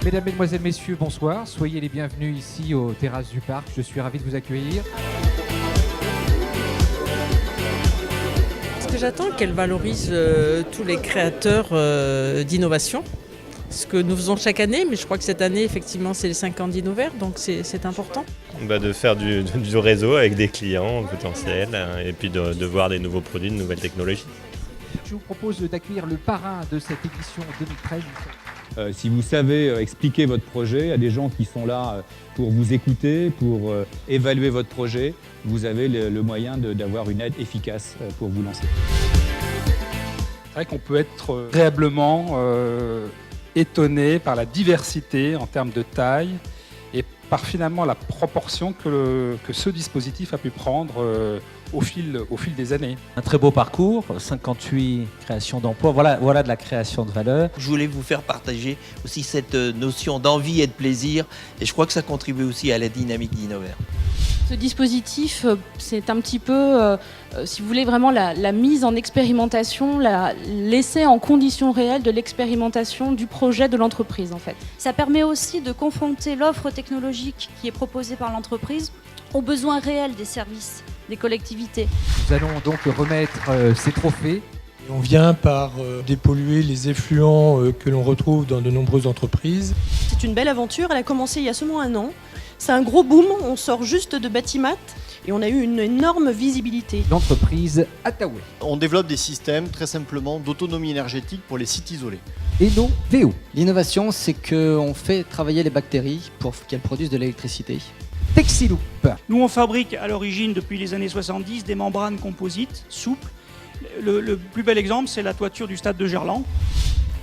Mesdames, Mesdemoiselles, Messieurs, bonsoir. Soyez les bienvenus ici aux terrasses du parc. Je suis ravi de vous accueillir. Ce que j'attends, qu'elle valorise tous les créateurs d'innovation. Ce que nous faisons chaque année, mais je crois que cette année, effectivement, c'est les 5 ans d'Innover, donc c'est important. De faire du réseau avec des clients potentiels et puis de voir des nouveaux produits, de nouvelles technologies. Je vous propose d'accueillir le parrain de cette édition 2013. Si vous savez expliquer votre projet, il y a des gens qui sont là pour vous écouter, pour évaluer votre projet. Vous avez le moyen d'avoir une aide efficace pour vous lancer. C'est vrai qu'on peut être agréablement étonné par la diversité en termes de taille et par finalement la proportion que ce dispositif a pu prendre au fil des années. Un très beau parcours, 58 créations d'emplois, voilà de la création de valeur. Je voulais vous faire partager aussi cette notion d'envie et de plaisir et je crois que ça contribue aussi à la dynamique d'Innover. Ce dispositif, c'est un petit peu, si vous voulez, vraiment la mise en expérimentation, l'essai en conditions réelles de l'expérimentation du projet de l'entreprise en fait. Ça permet aussi de confronter l'offre technologique qui est proposée par l'entreprise aux besoins réels des services, des collectivités. Nous allons donc remettre ces trophées. On vient par dépolluer les effluents que l'on retrouve dans de nombreuses entreprises. C'est une belle aventure, elle a commencé il y a seulement 1 an. C'est un gros boom, on sort juste de Batimat et on a eu une énorme visibilité. L'entreprise Attaway. On développe des systèmes très simplement d'autonomie énergétique pour les sites isolés. Eno VO. L'innovation, c'est qu'on fait travailler les bactéries pour qu'elles produisent de l'électricité. Texiloop. Nous, on fabrique à l'origine, depuis les années 70, des membranes composites souples. Le plus bel exemple, c'est la toiture du stade de Gerland.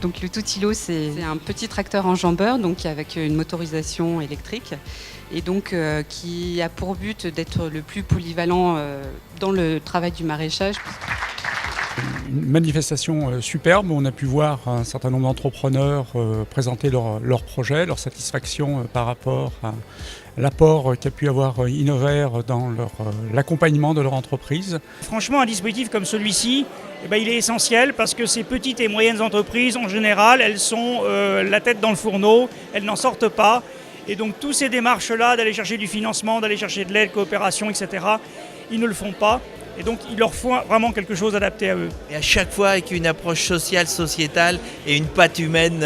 Donc le Tutilo, c'est un petit tracteur enjambeur donc avec une motorisation électrique et donc qui a pour but d'être le plus polyvalent dans le travail du maraîchage. Une manifestation superbe où on a pu voir un certain nombre d'entrepreneurs présenter leurs projets, leur satisfaction par rapport à l'apport qu'a pu avoir Innover dans l'accompagnement de leur entreprise. Franchement, un dispositif comme celui-ci, il est essentiel parce que ces petites et moyennes entreprises, en général, elles sont la tête dans le fourneau, elles n'en sortent pas. Et donc, toutes ces démarches-là, d'aller chercher du financement, d'aller chercher de l'aide, coopération, etc., ils ne le font pas. Et donc, il leur faut vraiment quelque chose adapté à eux. Et à chaque fois avec une approche sociale, sociétale et une patte humaine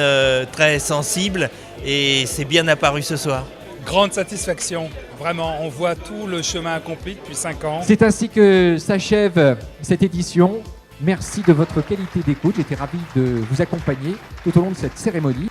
très sensible. Et c'est bien apparu ce soir. Grande satisfaction, vraiment, on voit tout le chemin accompli depuis 5 ans. C'est ainsi que s'achève cette édition. Merci de votre qualité d'écoute. J'étais ravi de vous accompagner tout au long de cette cérémonie.